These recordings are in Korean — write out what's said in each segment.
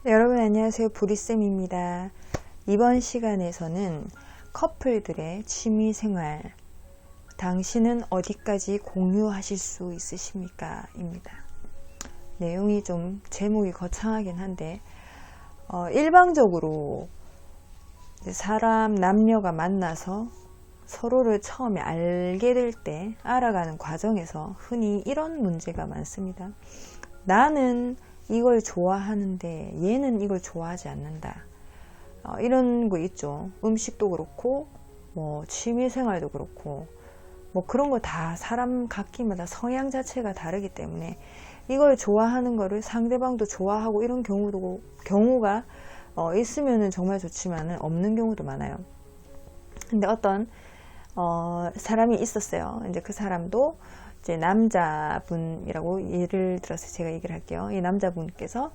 여러분 안녕하세요. 보리쌤입니다. 이번 시간에서는 커플들의 취미생활 당신은 어디까지 공유하실 수 있으십니까? 입니다. 내용이 좀 제목이 거창하긴 한데 일방적으로 사람 남녀가 만나서 서로를 처음에 알게 될 때 알아가는 과정에서 흔히 이런 문제가 많습니다. 나는 이걸 좋아하는데 얘는 이걸 좋아하지 않는다. 이런 거 있죠. 음식도 그렇고 뭐 취미생활도 그렇고 뭐 그런 거 다 사람 각기마다 성향 자체가 다르기 때문에 이걸 좋아하는 거를 상대방도 좋아하고 이런 경우가 있으면은 정말 좋지만은 없는 경우도 많아요. 근데 어떤 사람이 있었어요. 이제 그 사람도 이제 남자분이라고 예를 들어서 제가 얘기를 할게요. 이 남자분께서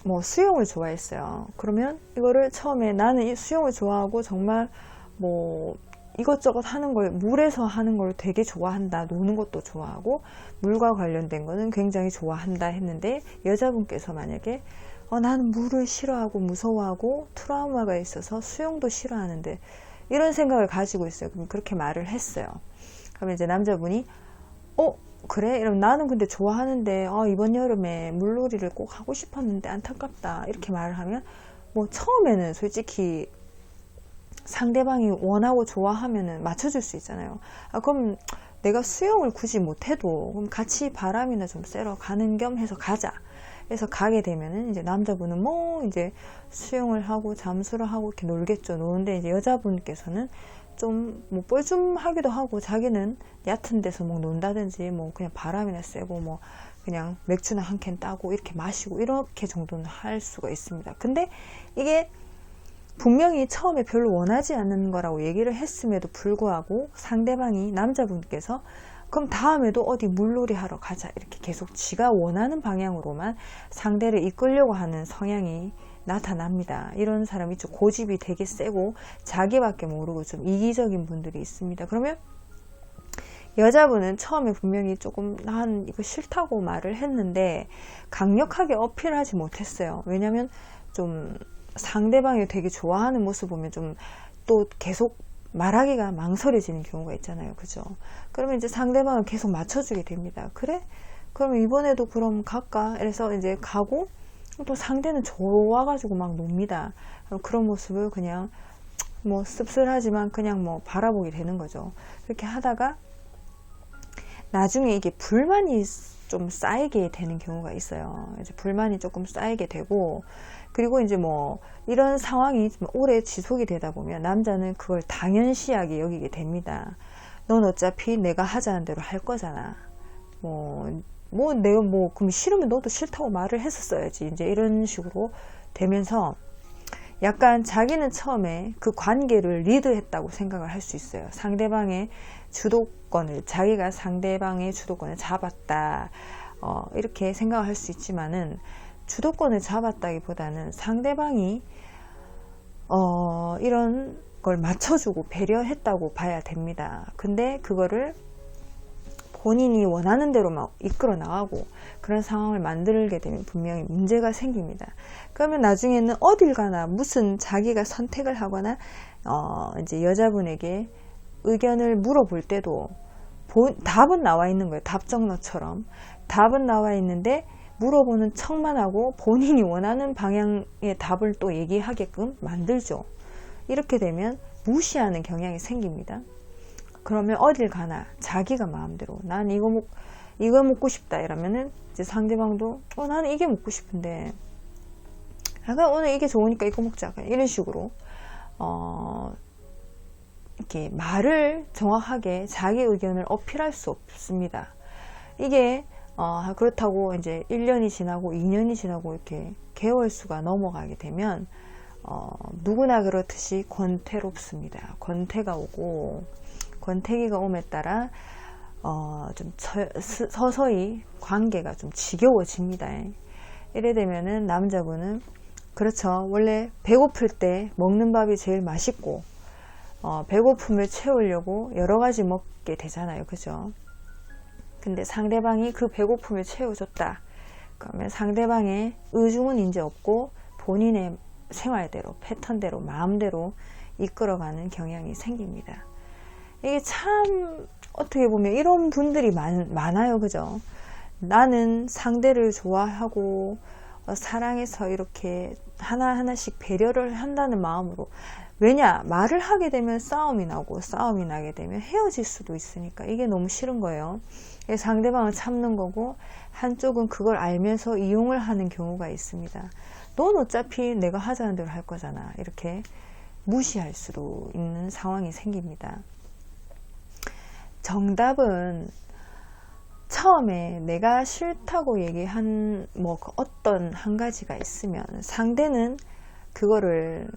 뭐 수영을 좋아했어요. 그러면 이거를 처음에 나는 이 수영을 좋아하고 정말 뭐 이것저것 하는 걸, 물에서 하는 걸 되게 좋아한다. 노는 것도 좋아하고 물과 관련된 거는 굉장히 좋아한다 했는데 여자분께서 만약에 나는 물을 싫어하고 무서워하고 트라우마가 있어서 수영도 싫어하는데 이런 생각을 가지고 있어요. 그럼 그렇게 말을 했어요. 그러면 이제 남자분이 그래? 이러면 나는 근데 좋아하는데 이번 여름에 물놀이를 꼭 하고 싶었는데 안타깝다 이렇게 말을 하면 뭐 처음에는 솔직히 상대방이 원하고 좋아하면은 맞춰줄 수 있잖아요. 그럼 내가 수영을 굳이 못해도 그럼 같이 바람이나 좀 쐬러 가는 겸 해서 가자. 그래서 가게 되면은 이제 남자분은 뭐 이제 수영을 하고 잠수를 하고 이렇게 놀겠죠. 노는데 이제 여자분께서는 좀 뭐 뻘쭘하기도 하고 자기는 얕은 데서 뭐 논다든지 뭐 그냥 바람이나 쐬고 뭐 그냥 맥주나 한 캔 따고 이렇게 마시고 이렇게 정도는 할 수가 있습니다. 근데 이게 분명히 처음에 별로 원하지 않는 거라고 얘기를 했음에도 불구하고 상대방이 남자분께서 그럼 다음에도 어디 물놀이 하러 가자 이렇게 계속 지가 원하는 방향으로만 상대를 이끌려고 하는 성향이 나타납니다. 이런 사람이 좀 고집이 되게 세고 자기밖에 모르고 좀 이기적인 분들이 있습니다. 그러면 여자분은 처음에 분명히 조금 난 이거 싫다고 말을 했는데 강력하게 어필하지 못했어요. 왜냐면 좀 상대방이 되게 좋아하는 모습 보면 좀 또 계속 말하기가 망설여지는 경우가 있잖아요. 그죠? 그러면 이제 상대방을 계속 맞춰주게 됩니다. 그래? 그럼 이번에도 그럼 갈까? 그래서 이제 가고 또 상대는 좋아가지고 막 놉니다. 그런 모습을 그냥 뭐 씁쓸하지만 그냥 뭐 바라보게 되는 거죠. 그렇게 하다가 나중에 이게 불만이 좀 쌓이게 되는 경우가 있어요. 이제 불만이 조금 쌓이게 되고 그리고 이제 뭐 이런 상황이 오래 지속이 되다 보면 남자는 그걸 당연시하게 여기게 됩니다. 넌 어차피 내가 하자는 대로 할 거잖아. 내가 그럼 싫으면 너도 싫다고 말을 했었어야지. 이제 이런 식으로 되면서 약간 자기는 처음에 그 관계를 리드했다고 생각을 할 수 있어요. 상대방의 주도권을, 자기가 상대방의 주도권을 잡았다. 이렇게 생각을 할 수 있지만은 주도권을 잡았다기보다는 상대방이 이런 걸 맞춰주고 배려했다고 봐야 됩니다. 근데 그거를 본인이 원하는 대로 막 이끌어 나가고 그런 상황을 만들게 되면 분명히 문제가 생깁니다. 그러면 나중에는 어딜 가나 무슨 자기가 선택을 하거나 이제 여자분에게 의견을 물어볼 때도 답은 나와 있는 거예요. 답정너처럼 답은 나와 있는데 물어보는 척만 하고 본인이 원하는 방향의 답을 또 얘기하게끔 만들죠. 이렇게 되면 무시하는 경향이 생깁니다. 그러면 어딜 가나 자기가 마음대로 난 이거 먹고 싶다 이러면은 이제 상대방도 나는 이게 먹고 싶은데 그냥 오늘 이게 좋으니까 이거 먹자 이런 식으로 이렇게 말을 정확하게 자기 의견을 어필할 수 없습니다. 이게 그렇다고 이제 1년이 지나고 2년이 지나고 이렇게 개월수가 넘어가게 되면 누구나 그렇듯이 권태롭습니다. 권태가 오고 권태기가 오에 따라 좀 서서히 관계가 좀 지겨워집니다. 이래 되면은 남자분은 그렇죠. 원래 배고플 때 먹는 밥이 제일 맛있고 배고픔을 채우려고 여러 가지 먹게 되잖아요. 그죠? 근데 상대방이 그 배고픔을 채워줬다. 그러면 상대방의 의중은 이제 없고 본인의 생활대로, 패턴대로, 마음대로 이끌어가는 경향이 생깁니다. 이게 참 어떻게 보면 이런 분들이 많아요. 그죠? 나는 상대를 좋아하고 사랑해서 이렇게 하나하나씩 배려를 한다는 마음으로, 왜냐? 말을 하게 되면 싸움이 나고, 싸움이 나게 되면 헤어질 수도 있으니까 이게 너무 싫은 거예요. 상대방을 참는 거고, 한쪽은 그걸 알면서 이용을 하는 경우가 있습니다. 넌 어차피 내가 하자는 대로 할 거잖아, 이렇게 무시할 수도 있는 상황이 생깁니다. 정답은 처음에 내가 싫다고 얘기한 어떤 한 가지가 있으면, 상대는 그거를,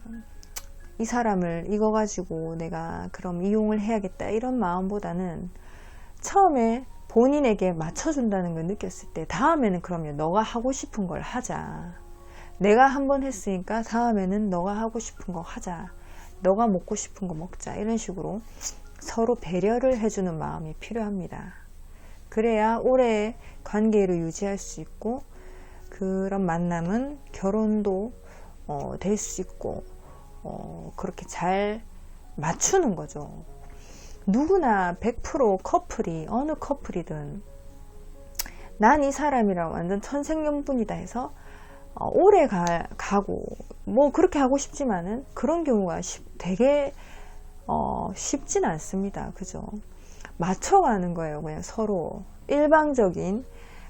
이 사람을 이거 가지고 내가 그럼 이용을 해야겠다 이런 마음보다는, 처음에 본인에게 맞춰준다는 걸 느꼈을 때 다음에는 그럼요, 너가 하고 싶은 걸 하자, 내가 한번 했으니까 다음에는 너가 하고 싶은 거 하자, 너가 먹고 싶은 거 먹자, 이런 식으로 서로 배려를 해주는 마음이 필요합니다. 그래야 오래 관계를 유지할 수 있고, 그런 만남은 결혼도 될 수 있고, 그렇게 잘 맞추는 거죠. 누구나 100% 커플이, 어느 커플이든 난 이 사람이랑 완전 천생연분이다 해서 오래 가고 그렇게 하고 싶지만은 그런 경우가 되게 쉽진 않습니다. 그죠? 맞춰가는 거예요. 그냥 서로 일방적인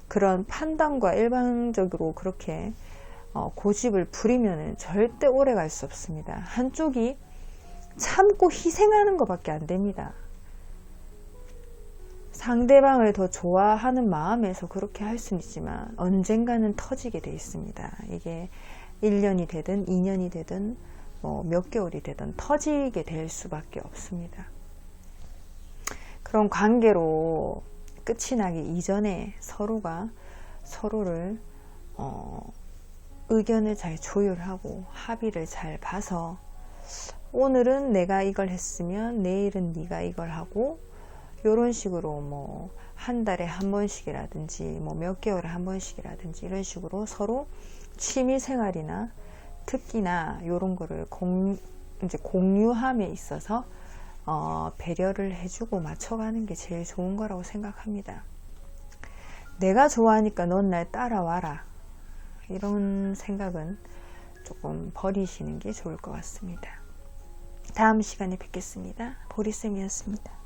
그런 판단과 일방적으로 그렇게 고집을 부리면은 절대 오래 갈 수 없습니다. 한쪽이 참고 희생하는 것밖에 안 됩니다. 상대방을 더 좋아하는 마음에서 그렇게 할 수는 있지만 언젠가는 터지게 돼 있습니다. 이게 1년이 되든 2년이 되든 몇 개월이 되든 터지게 될 수밖에 없습니다. 그런 관계로 끝이 나기 이전에 서로가 서로를 의견을 잘 조율하고 합의를 잘 봐서, 오늘은 내가 이걸 했으면 내일은 네가 이걸 하고, 이런 식으로 한 달에 한 번씩이라든지 몇 개월에 한 번씩이라든지 이런 식으로 서로 취미 생활이나 특기나 이런 거를 이제 공유함에 있어서 배려를 해주고 맞춰가는 게 제일 좋은 거라고 생각합니다. 내가 좋아하니까 넌 날 따라와라, 이런 생각은 조금 버리시는 게 좋을 것 같습니다. 다음 시간에 뵙겠습니다. 보리쌤이었습니다.